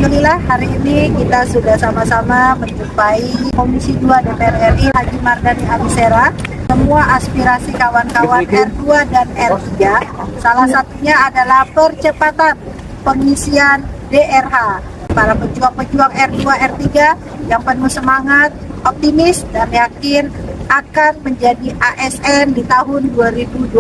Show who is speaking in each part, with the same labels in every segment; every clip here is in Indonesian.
Speaker 1: Alhamdulillah hari ini kita sudah sama-sama menjumpai Komisi 2 DPR RI Haji Mardhani Alisera. Semua aspirasi kawan-kawan R2 dan R3, salah satunya adalah percepatan pengisian DRH. Para pejuang-pejuang R2, R3 yang penuh semangat, optimis dan yakin akan menjadi ASN di tahun 2025.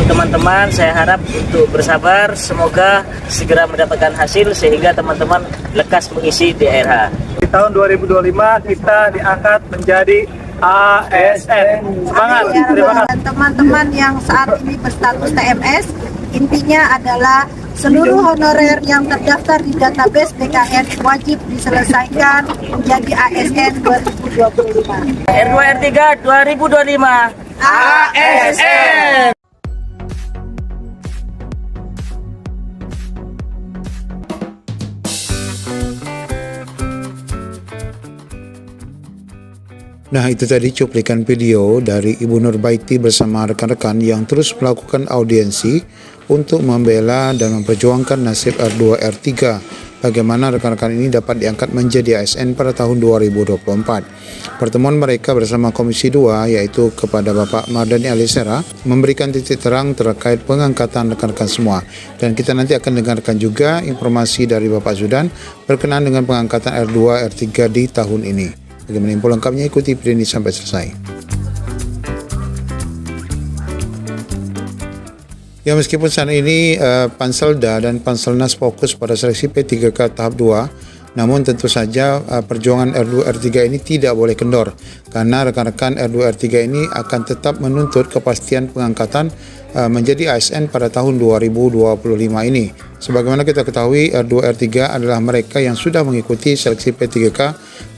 Speaker 2: Teman-teman, saya harap untuk bersabar, semoga segera mendapatkan hasil sehingga teman-teman lekas mengisi DRH.
Speaker 3: Di tahun 2025 kita diangkat menjadi ASN. Semangat! Terima kasih.
Speaker 1: Teman-teman yang saat ini berstatus TMS, intinya adalah seluruh honorer yang terdaftar di database BKN wajib diselesaikan menjadi ASN 2025.
Speaker 2: R2 R3 2025 ASN.
Speaker 4: Nah, itu tadi cuplikan video dari Ibu Nurbaiti bersama rekan-rekan yang terus melakukan audiensi untuk membela dan memperjuangkan nasib R2 R3. Bagaimana rekan-rekan ini dapat diangkat menjadi ASN pada tahun 2024. Pertemuan mereka bersama Komisi 2 yaitu kepada Bapak Mardhani Alisera memberikan titik terang terkait pengangkatan rekan-rekan semua. Dan kita nanti akan dengarkan juga informasi dari Bapak Zudan berkenaan dengan pengangkatan R2 R3 di tahun ini. Bagaimana info lengkapnya, ikuti video ini sampai selesai. Ya, meskipun saat ini Panselda dan Panselnas fokus pada seleksi P3K tahap 2, namun tentu saja perjuangan R2 R3 ini tidak boleh kendor karena rekan-rekan R2 R3 ini akan tetap menuntut kepastian pengangkatan menjadi ASN pada tahun 2025 ini. Sebagaimana kita ketahui, R2 R3 adalah mereka yang sudah mengikuti seleksi P3K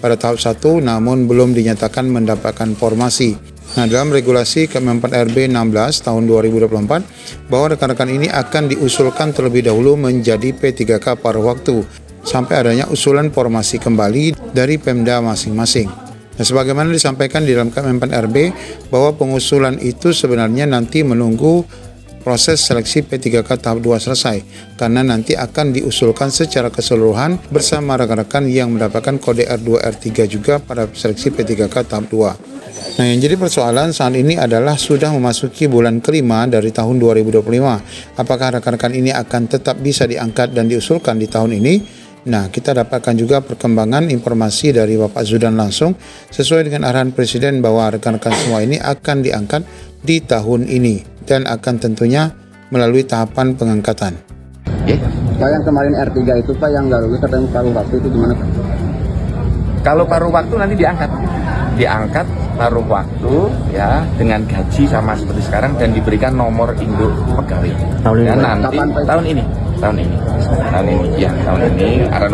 Speaker 4: pada tahap 1 namun belum dinyatakan mendapatkan formasi. Nah, dalam regulasi Kemenpan RB 16 tahun 2024 bahwa rekan-rekan ini akan diusulkan terlebih dahulu menjadi P3K paruh waktu sampai adanya usulan formasi kembali dari Pemda masing-masing. Nah, sebagaimana disampaikan di dalam Kemenpan RB bahwa pengusulan itu sebenarnya nanti menunggu proses seleksi P3K tahap 2 selesai karena nanti akan diusulkan secara keseluruhan bersama rekan-rekan yang mendapatkan kode R2 R3 juga pada seleksi P3K tahap 2. Nah, yang jadi persoalan saat ini adalah sudah memasuki bulan kelima dari tahun 2025. Apakah rekan-rekan ini akan tetap bisa diangkat dan diusulkan di tahun ini? Nah, kita dapatkan juga perkembangan informasi dari Bapak Zudan langsung sesuai dengan arahan Presiden bahwa rekan-rekan semua ini akan diangkat di tahun ini dan akan tentunya melalui tahapan pengangkatan.
Speaker 5: Pak, yang kemarin R3 itu Pak yang nggak lulus katanya paruh waktu itu gimana Pak?
Speaker 6: Kalau paruh waktu nanti diangkat paruh waktu ya dengan gaji sama seperti sekarang dan diberikan nomor induk pegawai. Tahun ini arahan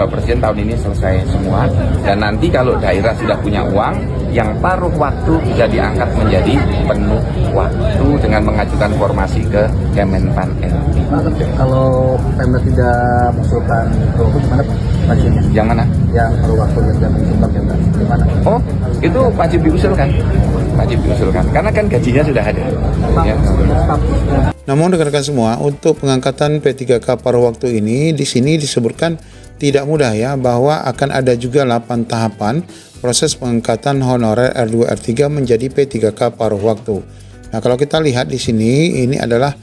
Speaker 6: Bapak Presiden tahun ini selesai semua dan nanti kalau daerah sudah punya uang yang paruh waktu bisa diangkat menjadi penuh waktu dengan mengajukan formasi ke Kemenpan RB.
Speaker 5: Kalau Pemda tidak mengusulkan itu gimana Pak? Hasilnya?
Speaker 6: Yang mana?
Speaker 5: Yang paruh waktu yang tidak mengusulkan Pemda gimana?
Speaker 6: Oh, itu wajib diusulkan. Wajib diusulkan karena kan gajinya sudah ada. Ya.
Speaker 4: Namun rekan-rekan semua, untuk pengangkatan P3K paruh waktu ini di sini disebutkan tidak mudah ya, bahwa akan ada juga 8 tahapan proses pengangkatan honorer R2 R3 menjadi P3K paruh waktu. Nah, kalau kita lihat di sini ini adalah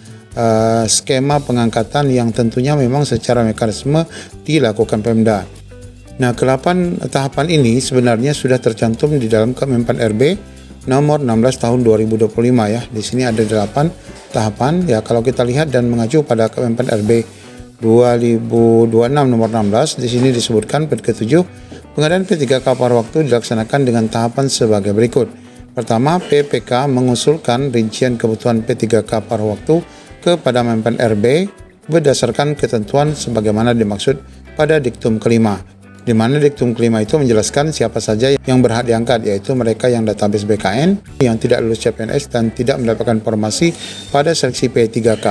Speaker 4: skema pengangkatan yang tentunya memang secara mekanisme dilakukan Pemda. Nah, ke-8 tahapan ini sebenarnya sudah tercantum di dalam Kemenpan RB nomor 16 tahun 2025 ya. Di sini ada 8 tahapan ya. Kalau kita lihat dan mengacu pada Kemenpan RB 2026 nomor 16, di sini disebutkan ke-7 pengadaan P3K paruh waktu dilaksanakan dengan tahapan sebagai berikut. Pertama, PPK mengusulkan rincian kebutuhan P3K paruh waktu kepada Menpan RB berdasarkan ketentuan sebagaimana dimaksud pada diktum kelima, di mana diktum kelima itu menjelaskan siapa saja yang berhak diangkat, yaitu mereka yang database BKN, yang tidak lulus CPNS dan tidak mendapatkan formasi pada seleksi P3K.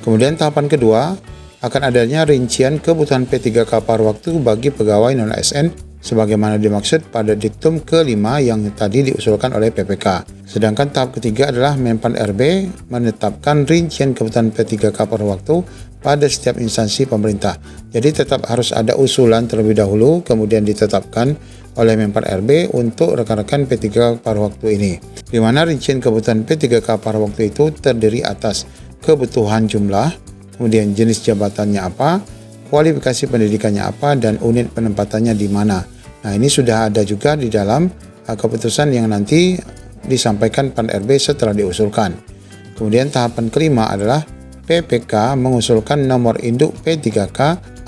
Speaker 4: Kemudian tahapan kedua, akan adanya rincian kebutuhan P3K paruh waktu bagi pegawai non-ASN sebagaimana dimaksud pada diktum kelima yang tadi diusulkan oleh PPK. Sedangkan tahap ketiga adalah Menpan RB menetapkan rincian kebutuhan P3K paruh waktu pada setiap instansi pemerintah. Jadi tetap harus ada usulan terlebih dahulu, kemudian ditetapkan oleh Menpan RB untuk rekan-rekan P3K paruh waktu ini. Di mana rincian kebutuhan P3K paruh waktu itu terdiri atas kebutuhan jumlah, kemudian jenis jabatannya apa, kualifikasi pendidikannya apa, dan unit penempatannya di mana. Nah, ini sudah ada juga di dalam keputusan yang nanti disampaikan PAN RB setelah diusulkan. Kemudian tahapan kelima adalah PPK mengusulkan nomor induk P3K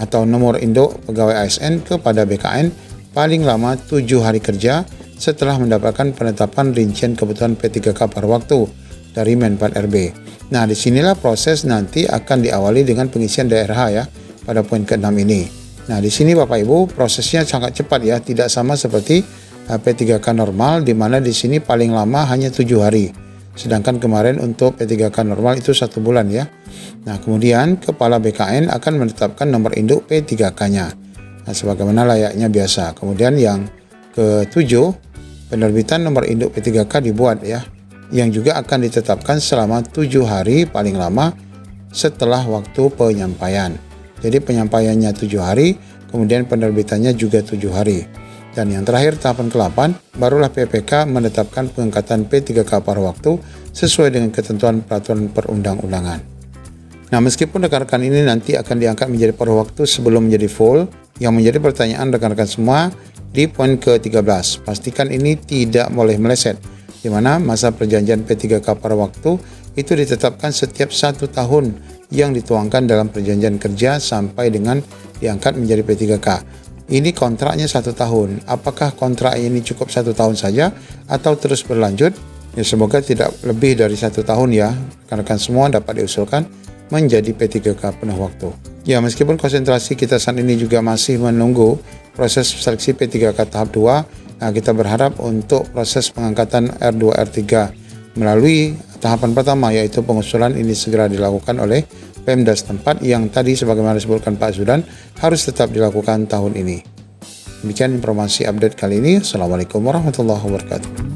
Speaker 4: atau nomor induk pegawai ASN kepada BKN paling lama 7 hari kerja setelah mendapatkan penetapan rincian kebutuhan P3K paruh waktu dari Menpan RB. Nah, disinilah proses nanti akan diawali dengan pengisian DRH ya pada poin ke-6 ini. Nah, di sini Bapak Ibu prosesnya sangat cepat ya, tidak sama seperti P3K normal di mana di sini paling lama hanya 7 hari. Sedangkan kemarin untuk P3K normal itu 1 bulan ya. Nah, kemudian Kepala BKN akan menetapkan nomor induk P3K-nya. Nah, sebagaimana layaknya biasa. Kemudian yang ke-7, penerbitan nomor induk P3K dibuat ya, yang juga akan ditetapkan selama 7 hari paling lama setelah waktu penyampaian. Jadi penyampaiannya 7 hari, kemudian penerbitannya juga 7 hari. Dan yang terakhir tahapan ke-8, barulah PPK menetapkan pengangkatan P3K paruh waktu sesuai dengan ketentuan peraturan perundang-undangan. Nah, meskipun rekan-rekan ini nanti akan diangkat menjadi paruh waktu sebelum menjadi full, yang menjadi pertanyaan rekan-rekan semua di poin ke-13, pastikan ini tidak boleh meleset, di mana masa perjanjian P3K paruh waktu itu ditetapkan setiap 1 tahun yang dituangkan dalam perjanjian kerja sampai dengan diangkat menjadi P3K. Ini kontraknya 1 tahun. Apakah kontrak ini cukup 1 tahun saja atau terus berlanjut? Ya, semoga tidak lebih dari 1 tahun ya. Rekan-rekan semua dapat diusulkan menjadi P3K penuh waktu. Ya, meskipun konsentrasi kita saat ini juga masih menunggu proses seleksi P3K tahap 2, nah kita berharap untuk proses pengangkatan R2 R3 melalui tahapan pertama yaitu pengusulan ini segera dilakukan oleh Pemda setempat yang tadi sebagaimana disebutkan Pak Zudan harus tetap dilakukan tahun ini. Demikian informasi update kali ini. Assalamualaikum warahmatullahi wabarakatuh.